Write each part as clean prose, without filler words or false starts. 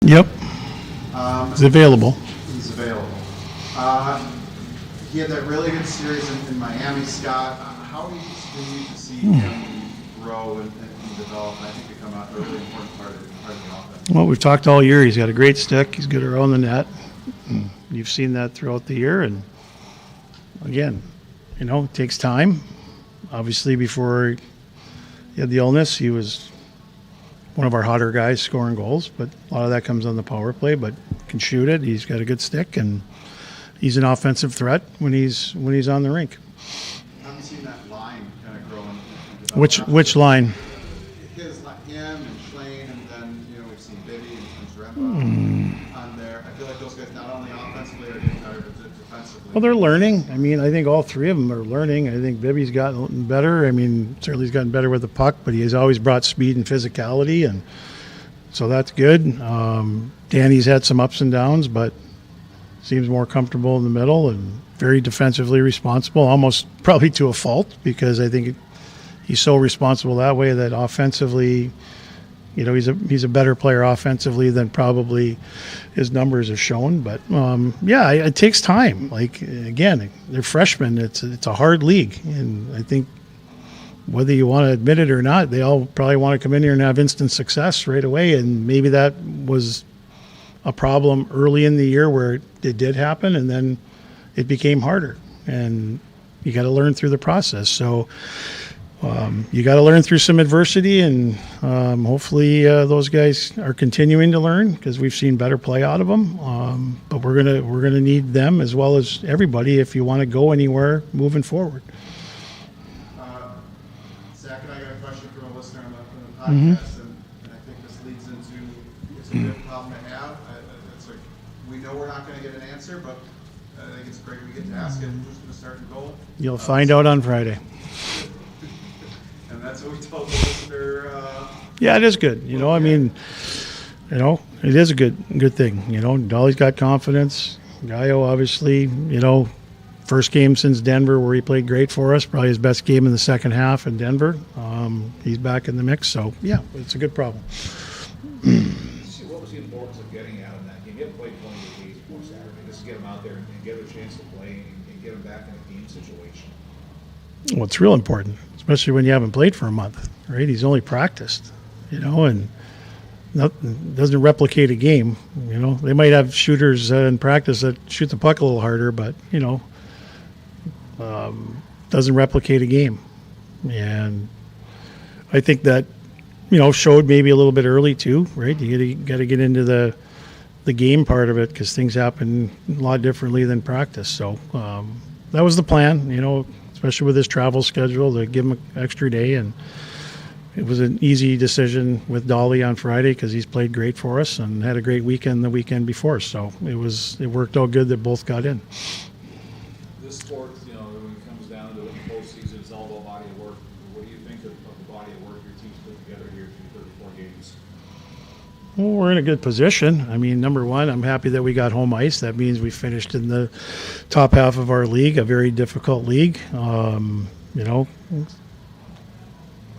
Yep. He's available. He's available. He had that really good series in Miami, Scott. How do you continue to see him grow and develop? I think become a really important part of the offense. Well, we've talked all year. He's got a great stick. He's good around the net. You've seen that throughout the year. And again, it takes time. Obviously, before he had the illness, he was one of our hotter guys scoring goals. But a lot of that comes on the power play. But can shoot it. He's got a good stick, and he's an offensive threat when he's on the rink. Have you seen that line kind of growing? Which line? Him and Schlein, and then we've seen Bibby and Zaremba on there. I feel like those guys not only offensively are getting better, but defensively. Well, they're learning. I mean, I think all three of them are learning. I think Bibby's gotten better. I mean, certainly he's gotten better with the puck, but he has always brought speed and physicality, and so that's good. Danny's had some ups and downs, but seems more comfortable in the middle and very defensively responsible, almost probably to a fault, because I think he's so responsible that way that offensively, he's a better player offensively than probably his numbers have shown. But it takes time. Like, again, they're freshmen. It's a hard league, and I think whether you want to admit it or not, they all probably want to come in here and have instant success right away. And maybe that was a problem early in the year where it did happen, and then it became harder. And you got to learn through the process. So you got to learn through some adversity, and hopefully those guys are continuing to learn, because we've seen better play out of them. But we're gonna need them as well as everybody if you want to go anywhere moving forward. Zach and I got a question from a listener on the podcast, and I think this leads into it's a good problem to have. It's like we know we're not going to get an answer, but I think it's great we get to ask it. Who's going to start and goal? You'll find out on Friday. And that's what we told the listener. Yeah, it is good. I mean, it is a good thing. Dolly's got confidence. Gaio, obviously, first game since Denver where he played great for us, probably his best game in the second half in Denver. He's back in the mix, so yeah, it's a good problem. What was the importance of getting out of that game? You haven't played 28 days before Saturday. Just get him out there and get a chance to play and get him back in a game situation. Well, it's real important, especially when you haven't played for a month, right? He's only practiced, and doesn't replicate a game. They might have shooters in practice that shoot the puck a little harder, but doesn't replicate a game. And I think that showed maybe a little bit early too, right? You got to get into the game part of it, because things happen a lot differently than practice. So that was the plan, especially with his travel schedule, to give him an extra day. And it was an easy decision with Dolly on Friday, because he's played great for us and had a great weekend the weekend before. So it worked out good that both got in. This sport, when it comes down to the postseason, it's all about body of work. What do you think of the body of work your team's put together here through 34 games? Well, we're in a good position. I mean, number one, I'm happy that we got home ice. That means we finished in the top half of our league, a very difficult league.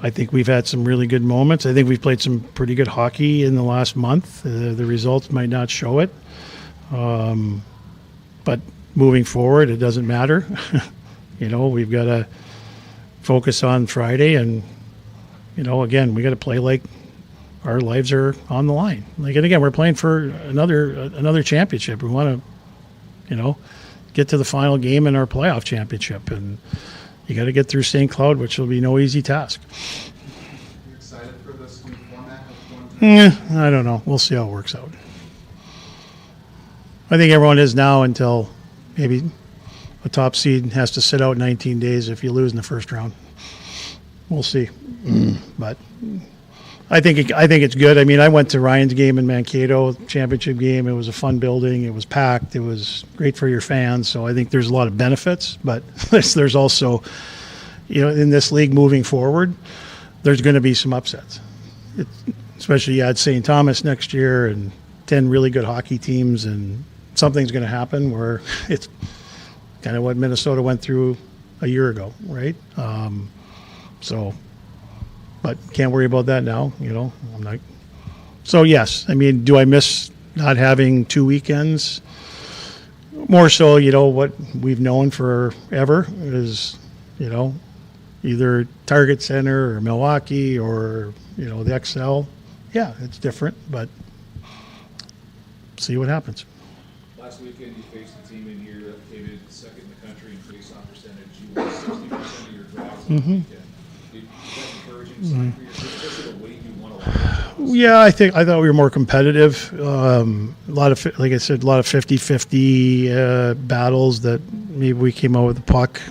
I think we've had some really good moments. I think we've played some pretty good hockey in the last month. The results might not show it. But moving forward, it doesn't matter. We've got to focus on Friday, and, again, we got to play like our lives are on the line. And again, we're playing for another championship. We want to, get to the final game in our playoff championship, and you got to get through St. Cloud, which will be no easy task. Are you excited for this new format? I don't know. We'll see how it works out. I think everyone is now, until maybe a top seed has to sit out 19 days if you lose in the first round. We'll see. But I think it's good. I mean, I went to Ryan's game in Mankato, championship game. It was a fun building. It was packed. It was great for your fans. So I think there's a lot of benefits. But there's also, in this league moving forward, there's going to be some upsets. Especially you add St. Thomas next year and 10 really good hockey teams, and something's going to happen where it's kind of what Minnesota went through a year ago, right? But can't worry about that now, I'm not. So yes, I mean, do I miss not having 2 weekends. More so, what we've known forever is, either Target Center or Milwaukee or, the XL. Yeah, it's different, but see what happens. Last weekend, you faced a team in here that came in second in the country in face-off percentage. You won 60% of your drives on the weekend. Is that encouraging sign for your team, especially the way you won a lot of games? Yeah, I thought we were more competitive. A lot of, like I said, a lot of 50-50 battles that maybe we came out with the puck.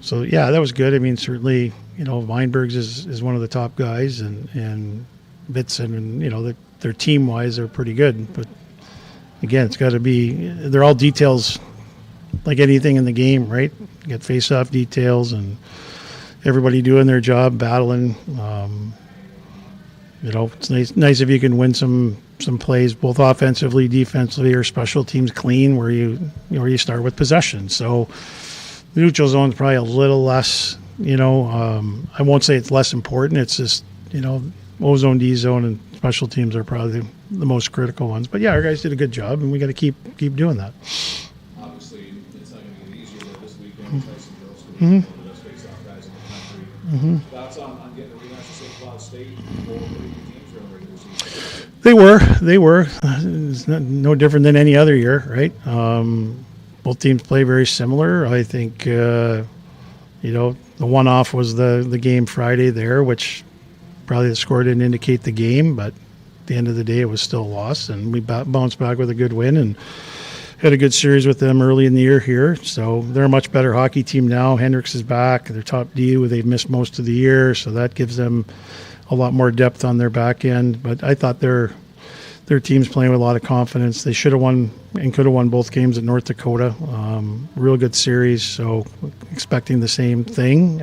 So yeah, that was good. I mean, certainly, Weinberg's is one of the top guys, and Bitson, and their team wise, they're pretty good. But again, it's got to be, they're all details like anything in the game, right? You got face-off details and everybody doing their job, battling. It's nice if you can win some plays, both offensively, defensively, or special teams clean, where you start with possession. So the neutral zone is probably a little less. I won't say it's less important. It's just O zone, D zone, and special teams are probably the most critical ones. But yeah, our guys did a good job, and we got to keep doing that. Obviously, it's not going to get easier though this weekend. Tyson Girls going to be one of the best face-off guys in the country. Thoughts on getting a rematch with St. Cloud State or pretty good teams around regular season? They were. It's no different than any other year, right? Both teams play very similar. I think, the one-off was the game Friday there, which probably the score didn't indicate the game, but at the end of the day, it was still a loss, and we bounced back with a good win and had a good series with them early in the year here. So they're a much better hockey team now. Hendricks is back. Their top D, they've missed most of the year, so that gives them a lot more depth on their back end. But I thought their team's playing with a lot of confidence. They should have won and could have won both games at North Dakota. Real good series, so expecting the same thing.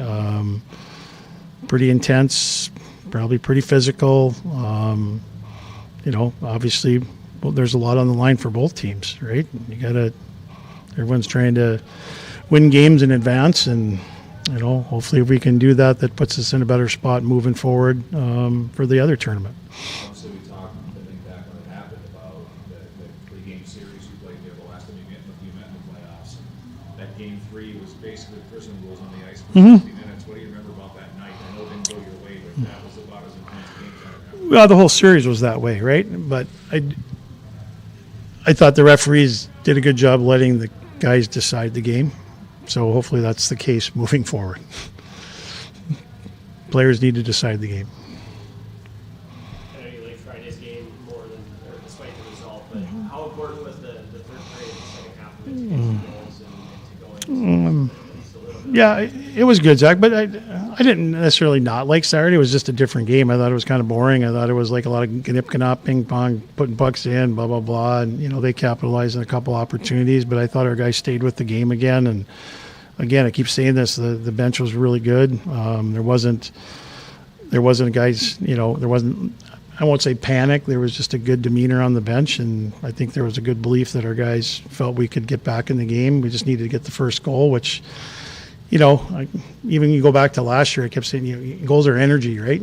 Pretty intense, probably pretty physical. Obviously, there's a lot on the line for both teams, right? Everyone's trying to win games in advance, and hopefully if we can do that, that puts us in a better spot moving forward for the other tournament. Obviously, we talked, I think, back when it happened about the three-game series you played there the last time you met in the playoffs. That game 3 was basically the person who was on the ice for 60 minutes. What do you remember about that night? I know it didn't go your way, but that was about as intense a game as I remember. Well, the whole series was that way, right? But I thought the referees did a good job letting the guys decide the game. So hopefully that's the case moving forward. Players need to decide the game. I know you like Friday's game more than, or despite the result, but how important was the third period, the second half of it to get some goals and to go in? Yeah, it was good, Zach, but I didn't necessarily not like Saturday. It was just a different game. I thought it was kind of boring. I thought it was like a lot of knip-knop, ping-pong, putting pucks in, blah, blah, blah. And, they capitalized on a couple opportunities, but I thought our guys stayed with the game again. And, again, I keep saying this, the bench was really good. There wasn't guys, there wasn't, I won't say panic. There was just a good demeanor on the bench, and I think there was a good belief that our guys felt we could get back in the game. We just needed to get the first goal, which – even you go back to last year, I kept saying, goals are energy, right?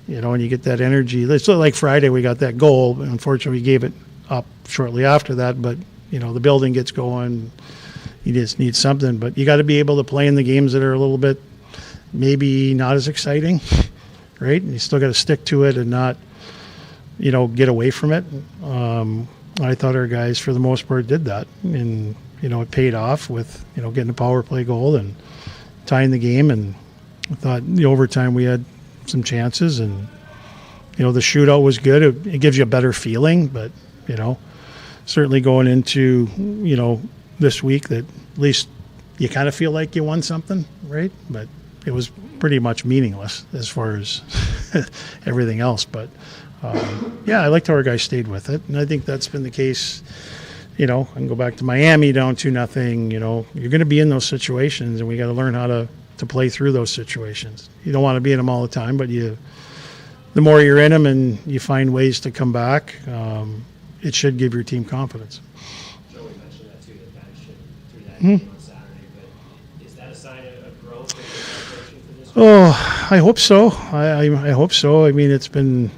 And you get that energy. It's like Friday, we got that goal. Unfortunately, we gave it up shortly after that. But, the building gets going. You just need something. But you got to be able to play in the games that are a little bit maybe not as exciting, right? And you still got to stick to it and not, get away from it. I thought our guys, for the most part, did that. And it paid off with, getting a power play goal and tying the game. And I thought in the overtime we had some chances, and, the shootout was good. It gives you a better feeling, but, certainly going into, this week that at least you kind of feel like you won something, right? But it was pretty much meaningless as far as everything else. But, yeah, I liked how our guys stayed with it. And I think that's been the case. I can go back to Miami down 2-0. You're going to be in those situations, and we got to learn how to play through those situations. You don't want to be in them all the time, but the more you're in them and you find ways to come back, it should give your team confidence. Joey mentioned that too, the bench through that game on Saturday. But is that a sign of growth and preparation for this week? Oh, I hope so. I hope so. I mean,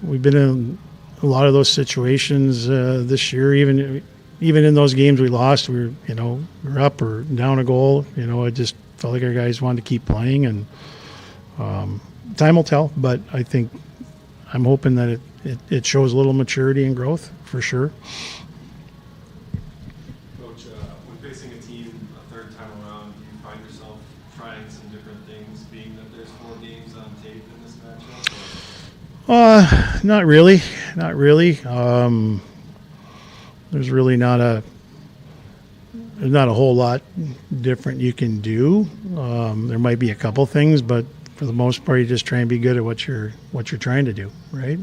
we've been in a lot of those situations this year, even in those games we lost, we were up or down a goal. I just felt like our guys wanted to keep playing, and time will tell. But I'm hoping that it shows a little maturity and growth for sure. Coach, when facing a team a third time around, do you find yourself trying some different things, being that there's 4 games on tape in this matchup? Not really. There's really not a whole lot different you can do. There might be a couple things, but for the most part, you just try and be good at what you're trying to do, right?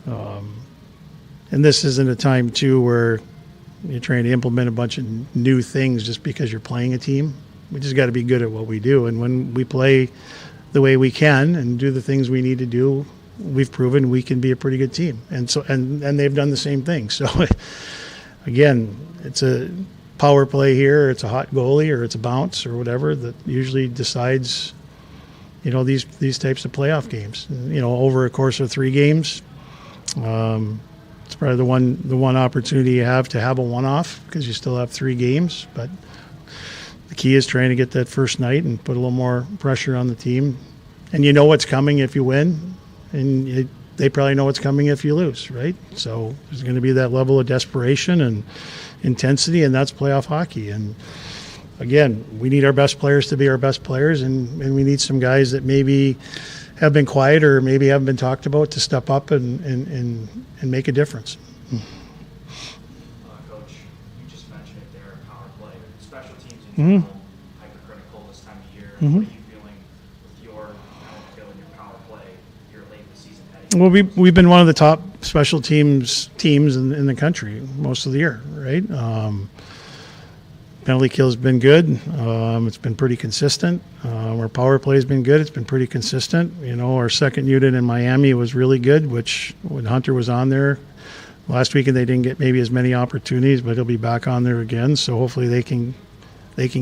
And this isn't a time too where you're trying to implement a bunch of new things just because you're playing a team. We just got to be good at what we do, and when we play the way we can and do the things we need to do, we've proven we can be a pretty good team. And so and they've done the same thing. So again, it's a power play here, or it's a hot goalie, or it's a bounce or whatever that usually decides these types of playoff games. Over a course of 3 games, it's probably the one opportunity you have to have a one-off, because you still have 3 games. But the key is trying to get that first night and put a little more pressure on the team. And you know what's coming if you win, and they probably know what's coming if you lose, right? So there's going to be that level of desperation and intensity, and that's playoff hockey. And again, we need our best players to be our best players, and we need some guys that maybe have been quiet or maybe haven't been talked about to step up and make a difference. Coach, you just mentioned it there, power play. Special teams in general, hypercritical this time of year. What are you feeling with your feel in your power play here late in the season heading? Well, we've been one of the top special teams in the country most of the year, right? Penalty kill's been good. It's been pretty consistent. Our power play's been good. It's been pretty consistent. Our second unit in Miami was really good, which when Hunter was on there last weekend, they didn't get maybe as many opportunities, but he'll be back on there again. So hopefully they can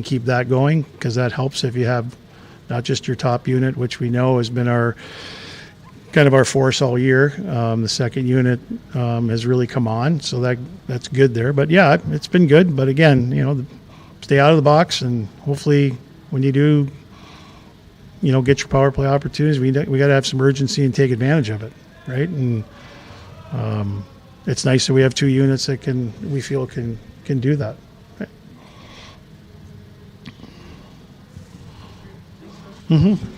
keep that going, because that helps if you have not just your top unit, which we know has been our kind of our force all year. The second unit has really come on, so that's good there. But yeah, it's been good. But again, stay out of the box, and hopefully when you do, get your power play opportunities, we got to have some urgency and take advantage of it, right? And it's nice that we have 2 units that we feel can do that. Right? Mm-hmm.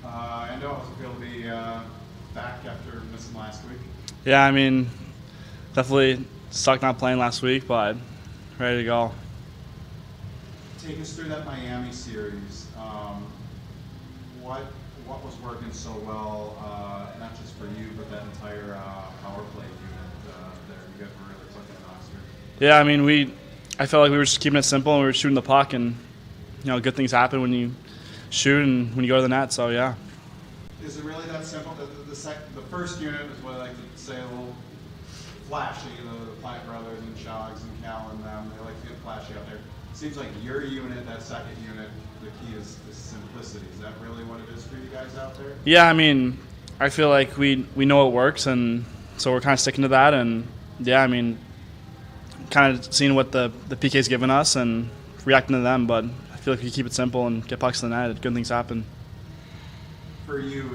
I know it was a feel to be back after missing last week. Yeah, I mean, definitely sucked not playing last week, but ready to go. Take us through that Miami series. What was working so well, not just for you, but that entire power play unit there? You guys were really clicking last year. Yeah, I mean, I felt like we were just keeping it simple, and we were shooting the puck, and good things happen when you shoot and when you go to the net. So yeah. Is it really that simple? The first unit is what I like to say a little flashy, the Plant Brothers and Shoggs and Cal and them, they like to get flashy out there. Seems like your unit, that second unit, the key is simplicity. Is that really what it is for you guys out there? Yeah, I mean, I feel like we know it works, and so we're kind of sticking to that. And yeah, I mean, kind of seeing what the PK's given us and reacting to them. But I feel like if you keep it simple and get pucks to the net, good things happen. For you,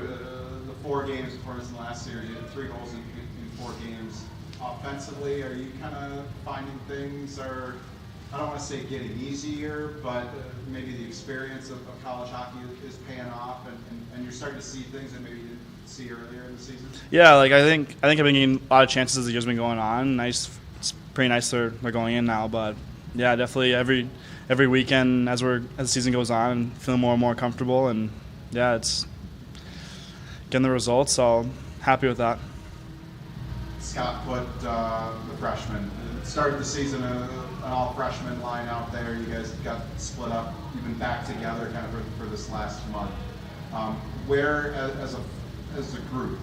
the 4 games performance in the last series, you had 3 goals in 4 games. Offensively, are you kind of finding things are, I don't want to say getting easier, but maybe the experience of college hockey is paying off, and you're starting to see things that maybe you didn't see earlier in the season? Yeah, like I think I've been getting a lot of chances as the year's been going on. It's pretty nice they're going in now, but yeah, definitely every weekend as the season goes on, and feeling more and more comfortable, and yeah, it's getting the results. So happy with that. Scott put the freshman. It started the season an all-freshman line out there. You guys got split up. You've been back together kind of for this last month. Where, as a group,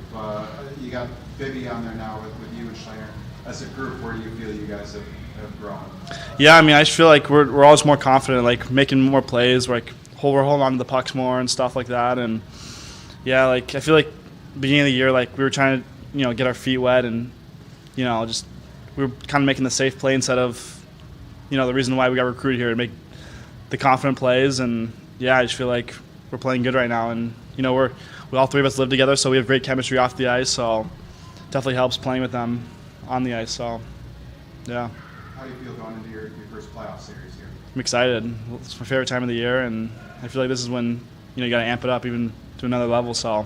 you got Bibby on there now with you and Schneider. As a group, where do you feel you guys have grown? Yeah, I mean, I just feel like we're always more confident, like making more plays, we're holding on to the pucks more and stuff like that. And yeah, like I feel like beginning of the year, like we were trying to get our feet wet, and just we were kind of making the safe play instead of the reason why we got recruited here, to make the confident plays. And yeah, I just feel like we're playing good right now, and we all 3 of us live together, so we have great chemistry off the ice. So definitely helps playing with them on the ice. So yeah. How do you feel going into your first playoff series here? I'm excited. It's my favorite time of the year, and I feel like this is when you got to amp it up even to another level. So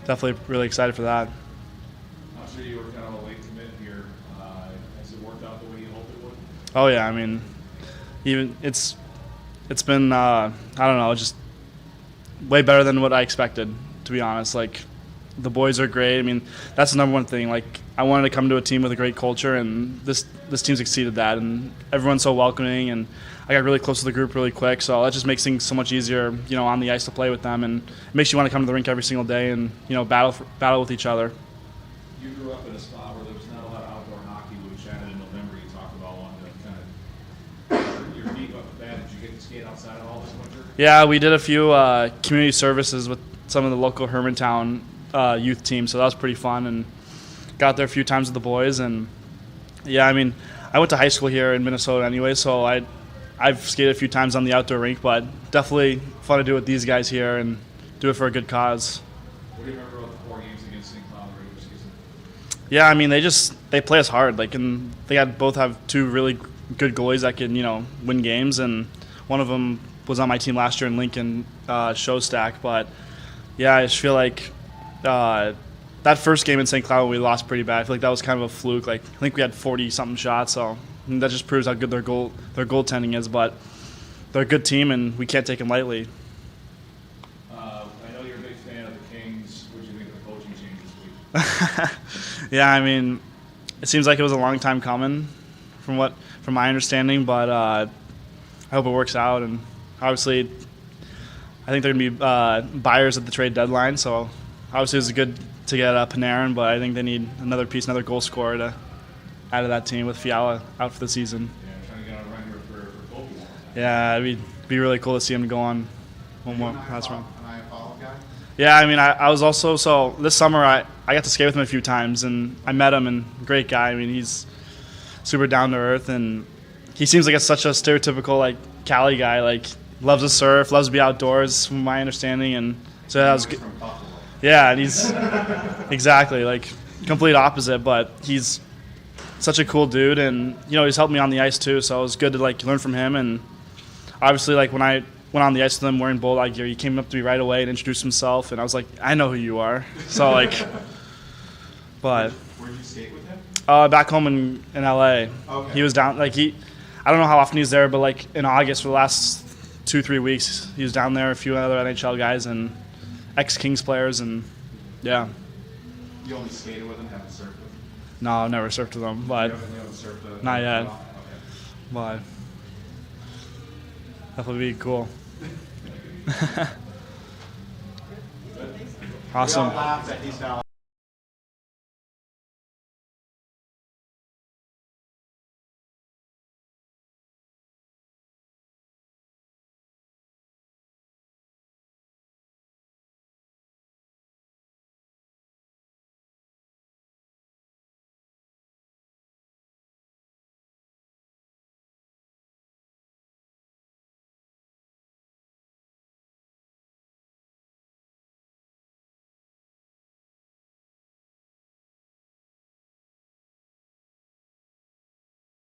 definitely really excited for that. I'm sure you were kind of a late commit here. Has it worked out the way you hoped it would? Oh yeah, I mean, even it's been I don't know, just way better than what I expected, to be honest. Like, the boys are great. I mean, that's the number one thing. Like, I wanted to come to a team with a great culture, and this team's exceeded that. And everyone's so welcoming, and I got really close to the group really quick. So that just makes things so much easier, on the ice to play with them, and it makes you want to come to the rink every single day and battle with each other. You grew up in a spot where there was not a lot of outdoor hockey. When we chatted in November, you talked about wanting to kind of your feet up the bad. Did you get to skate outside at all this winter? Yeah, we did a few community services with some of the local Hermantown youth teams, so that was pretty fun, and got there a few times with the boys. And yeah, I mean, I went to high school here in Minnesota anyway, so I've skated a few times on the outdoor rink, but definitely fun to do with these guys here and do it for a good cause. What do you remember about the 4 games against St. Cloud in the regular season? Yeah, I mean, they play us hard, and they both have 2 really good goalies that can win games, and one of them was on my team last year in Lincoln, Showstack. But yeah, I just feel like that first game in St. Cloud we lost pretty bad. I feel like that was kind of a fluke. Like, I think we had 40-something shots, so that just proves how good their goaltending is. But they're a good team, and we can't take them lightly. I know you're a big fan of the Kings. What do you think of the coaching change this week? Yeah, I mean, it seems like it was a long time coming, from my understanding. But I hope it works out, and obviously, I think they're going to be buyers at the trade deadline, so obviously it's good to get Panarin, but I think they need another goal scorer to add to that team with Fiala out for the season. Yeah, trying to get on a run here for Kobe. Yeah, it'd be really cool to see him go on one more last run. An IFL guy? Yeah, I mean, I was also, so this summer I got to skate with him a few times, and I met him, and great guy. I mean, he's super down to earth, and he seems like such a stereotypical, like, Cali guy, like, loves to surf, loves to be outdoors, from my understanding, and so that was good. From Buffalo. Yeah, and he's exactly like complete opposite, but he's such a cool dude, and he's helped me on the ice too. So it was good to learn from him. And obviously, when I went on the ice with him wearing Bulldog gear, he came up to me right away and introduced himself, and I was like, I know who you are. So but Where'd you skate with him? back home in LA, Okay. he was down I don't know how often he's there, but in August for the last 2-3 weeks, he was down there. A few other NHL guys and ex-Kings players, and yeah. You only skated with him, haven't surfed with him? No, I've never surfed with him, but You haven't surfed Not yet. Okay. but That would be cool. Awesome. We all laugh that he's now